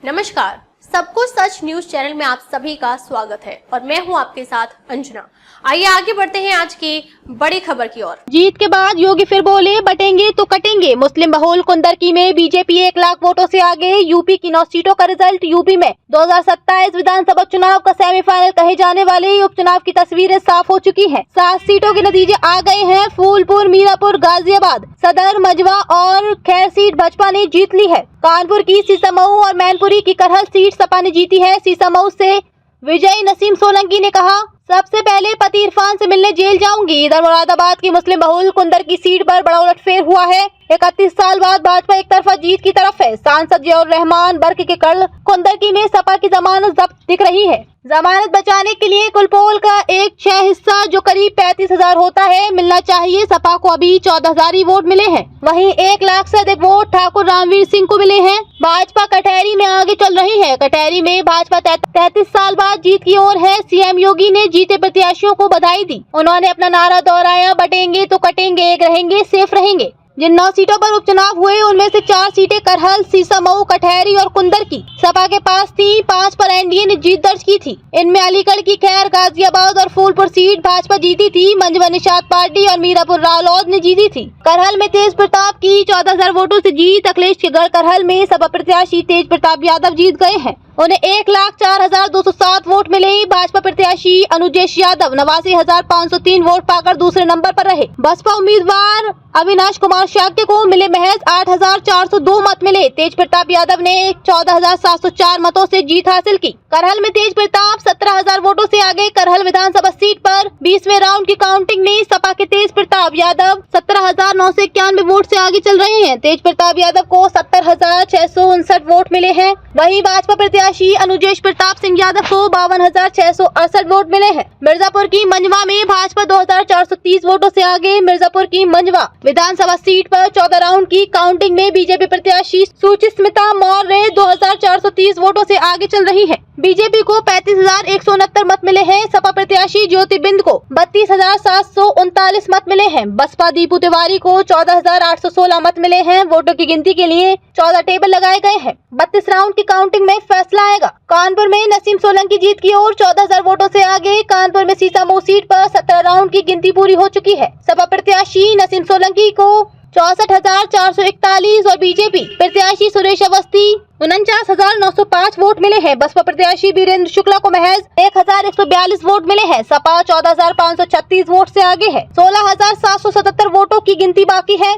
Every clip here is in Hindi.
नमस्कार, सब कुछ सच न्यूज चैनल में आप सभी का स्वागत है और मैं हूं आपके साथ अंजना। आइए आगे बढ़ते हैं आज की बड़ी खबर की ओर। जीत के बाद योगी फिर बोले बटेंगे तो कटेंगे। मुस्लिम बहुल कुंदरकी में बीजेपी 1 लाख वोटों से आगे। यूपी की 9 सीटों का रिजल्ट। यूपी में 2027 विधानसभा चुनाव का सेमीफाइनल कहे जाने वाले उपचुनाव की तस्वीरें साफ हो चुकी हैं। 7 सीटों के नतीजे आ गए हैं। फूलपुर, मीरापुर, गाजियाबाद, सदर, मजवा और खैर सीट भाजपा ने जीत ली है। कानपुर की सीसामऊ और मैनपुरी की करहल सीट सपा ने जीती है। सीसामऊ से विजय नसीम सोलंकी ने कहा, सबसे पहले पति इरफान से मिलने जेल जाऊंगी। इधर मुरादाबाद की मुस्लिम बहुल कुंदर की सीट पर बड़ा उलटफेर हुआ है। 31 साल बाद भाजपा एक तरफा जीत की तरफ है। सांसद जियाउर रहमान बर्क के कल कुंदरकी में सपा की जमानत जब्त दिख रही है। जमानत बचाने के लिए कुलपोल का एक 6 हिस्सा जो करीब 35,000 होता है मिलना चाहिए। सपा को अभी 14,000 ही वोट मिले हैं। वहीं 1 लाख से अधिक वोट ठाकुर रामवीर सिंह को मिले हैं। भाजपा कटहरी में आगे चल रही है। कटहरी में भाजपा 33 साल बाद जीत की ओर है। सीएम योगी ने जीते प्रत्याशियों को बधाई दी। उन्होंने अपना नारा दोहराया, बटेंगे तो कटेंगे, एक रहेंगे सेफ रहेंगे। जिन 9 सीटों पर उपचुनाव हुए उनमें से 4 सीटें करहल, सीसामऊ, कटहरी और कुंदर की सपा के पास थी। 5 पर एनडीए ने जीत दर्ज की थी। इनमें अलीगढ़ की खैर, गाजियाबाद और फूलपुर सीट भाजपा जीती थी। मंजवा निषाद पार्टी और मीरापुर रालोद ने जीती थी। करहल में तेज प्रताप की 14,000 वोटों से जीत। अखिलेश के गढ़ करहल में सपा प्रत्याशी तेज प्रताप यादव जीत गए हैं। उन्हें 1,04,207 वोट मिले। भाजपा प्रत्याशी अनुजेश यादव 89,503 वोट पाकर दूसरे नंबर पर रहे। बसपा उम्मीदवार अविनाश कुमार शाक्य को मिले महज 8,402 मत मिले। तेज प्रताप यादव ने 14,704 मतों से जीत हासिल की। करहल में तेज प्रताप 17,000 वोटों से आगे। करहल विधानसभा सीट पर 20वें राउंड की काउंटिंग में सपा के तेज प्रताप यादव 17,991 वोट से आगे चल रहे हैं। तेज प्रताप यादव को 70,659 वोट मिले हैं। वहीं भाजपा प्रत्याशी अनुजेश प्रताप सिंह यादव को 52,668 वोट मिले हैं। मिर्जापुर की मंजवा में भाजपा 2,430 वोटों से आगे। मिर्जापुर की मंजवा विधानसभा सीट पर 14 राउंड की काउंटिंग में बीजेपी प्रत्याशी सुचिस्मिता मौर्य 2,430 वोटों से आगे चल रही है। बीजेपी को 35,169 मत मिले हैं। सपा प्रत्याशी ज्योति बिंद को 32,739 मत मिले हैं। बसपा दीपू तिवारी को 14,816 मत मिले हैं। वोटों की गिनती के लिए 14 टेबल लगाए गए हैं। 32 राउंड की काउंटिंग में फैसला आएगा। कानपुर में नसीम सोलंकी जीत की ओर 14,000 वोटों से आगे। कानपुर में सीसामऊ सीट पर 17 राउंड की गिनती पूरी हो चुकी है। सपा प्रत्याशी नसीम सोलंकी को 64,441 और बीजेपी प्रत्याशी सुरेश अवस्थी 49,905 वोट मिले हैं। बसपा प्रत्याशी वीरेंद्र शुक्ला को महज 1,142 वोट मिले हैं। सपा 14,536 वोट से आगे है। 16,777 वोटों की गिनती बाकी है।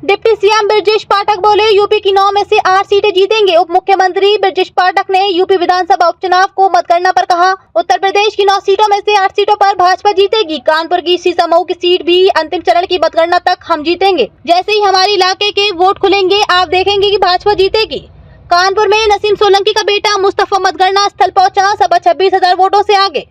डिप्टी सीएम ब्रजेश पाठक बोले, यूपी की 9 में से 8 सीटें जीतेंगे। उप मुख्यमंत्री ब्रजेश पाठक ने यूपी विधानसभा उपचुनाव को मतगणना पर कहा, उत्तर प्रदेश की 9 सीटों में से 8 सीटों पर भाजपा जीतेगी। कानपुर की सीसामऊ की सीट भी अंतिम चरण की मतगणना तक हम जीतेंगे। जैसे ही हमारे इलाके के वोट खुलेंगे आप देखेंगे कि भाजपा जीतेगी। कानपुर में नसीम सोलंकी का बेटा मुस्तफा मतगणना स्थल पहुंचा। सपा 26,000 वोटों से आगे।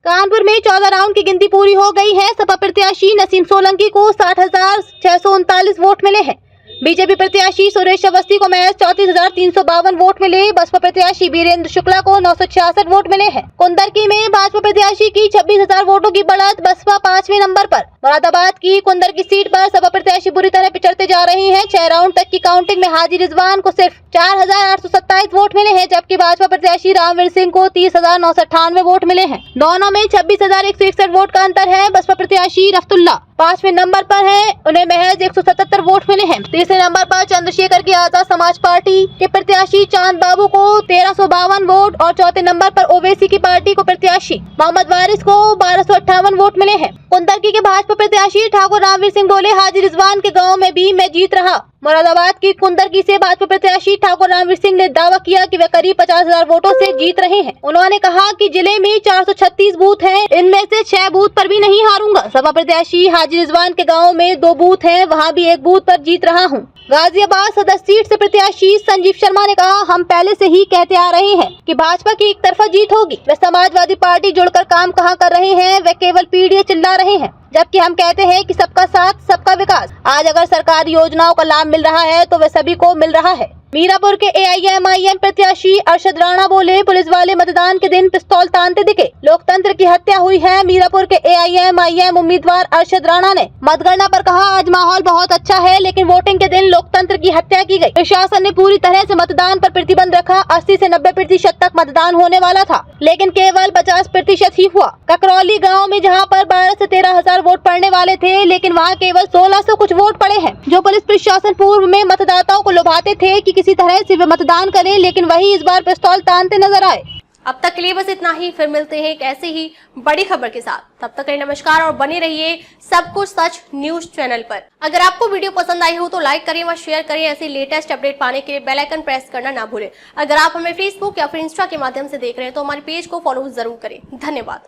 कानपुर में 14 राउंड की गिनती पूरी हो गई है। सपा प्रत्याशी नसीम सोलंकी को 60,639 वोट मिले हैं। बीजेपी प्रत्याशी सुरेश अवस्थी को महज 34,352 वोट मिले। बसपा प्रत्याशी वीरेंद्र शुक्ला को 966 वोट मिले हैं। कुंदरकी में भाजपा प्रत्याशी की 26,000 वोटों की बढ़त। बसपा 5वें नंबर पर। मुरादाबाद की कुंदर की सीट पर सपा प्रत्याशी बुरी तरह पिछड़ते जा रही हैं। 6 राउंड तक की काउंटिंग में हाजी रिजवान को सिर्फ 4,827 वोट मिले हैं, जबकि भाजपा प्रत्याशी रामवीर सिंह को 30,998 वोट मिले हैं। दोनों में 26,161 वोट का अंतर है। बसपा प्रत्याशी रफ्तुल्ला 5वें नंबर पर है। उन्हें महज 177 वोट मिले हैं। तीसरे नंबर पर चंद्रशेखर की आजाद समाज पार्टी के प्रत्याशी चांद बाबू को 1,352 वोट और चौथे नंबर पर ओवैसी की पार्टी को प्रत्याशी मोहम्मद वारिस को 1,258 वोट मिले हैं। कुंदरकी के भाजपा प्रत्याशी ठाकुर रामवीर सिंह बोले, हाजी रिजवान के गांव में भी मैं जीत रहा। मुरादाबाद की कुंदरकी से भाजपा प्रत्याशी ठाकुर रामवीर सिंह ने दावा किया कि वे करीब 50,000 वोटों से जीत रहे हैं। उन्होंने कहा कि जिले में 436 बूथ हैं, इनमें से 6 बूथ पर भी नहीं हारूंगा। सपा प्रत्याशी हाजी रिजवान के गांव में 2 बूथ हैं, वहां भी 1 बूथ पर जीत रहा हूं। गाजियाबाद सदर सीट से प्रत्याशी संजीव शर्मा ने कहा, हम पहले से ही कहते आ रहे हैं कि भाजपा की एक तरफा जीत होगी। वे समाजवादी पार्टी जुड़कर काम कहाँ कर रहे हैं, वे केवल पीढ़ी चिल्ला रहे हैं, जबकि हम कहते हैं कि सबका साथ सबका विकास। आज अगर सरकारी योजनाओं का लाभ मिल रहा है तो वह सभी को मिल रहा है। मीरापुर के AIM-IM प्रत्याशी अरशद राणा बोले, पुलिस वाले मतदान के दिन पिस्तौल तानते दिखे, लोकतंत्र की हत्या हुई है। मीरापुर के AIM-IM उम्मीदवार अरशद राणा ने मतगणना पर कहा, आज माहौल बहुत अच्छा है, लेकिन वोटिंग के दिन लोकतंत्र की हत्या की गई। प्रशासन ने पूरी तरह से मतदान पर प्रतिबंध रखा। 80 से 90% तक मतदान होने वाला था, लेकिन केवल 50% ही हुआ। ककरौली गाँव में जहाँ पर 12 से 13 हजार वोट पड़ने वाले थे, लेकिन वहाँ केवल 1600 कुछ वोट पड़े हैं। जो पुलिस प्रशासन पूर्व में मतदाताओं को लुभाते थे कि किसी तरह से वे मतदान करें, लेकिन वही इस बार पिस्तौल तानते नजर आए। अब तक के लिए बस इतना ही। फिर मिलते हैं एक ऐसी ही बड़ी खबर के साथ। तब तक के लिए नमस्कार और बने रहिए सब कुछ सच न्यूज चैनल पर। अगर आपको वीडियो पसंद आई हो तो लाइक करें व शेयर करें। ऐसी लेटेस्ट अपडेट पाने के लिए बेल आइकन प्रेस करना ना भूलें। अगर आप हमें फेसबुक या फिर इंस्टा के माध्यम से देख रहे हैं तो हमारे पेज को फॉलो जरूर करें। धन्यवाद।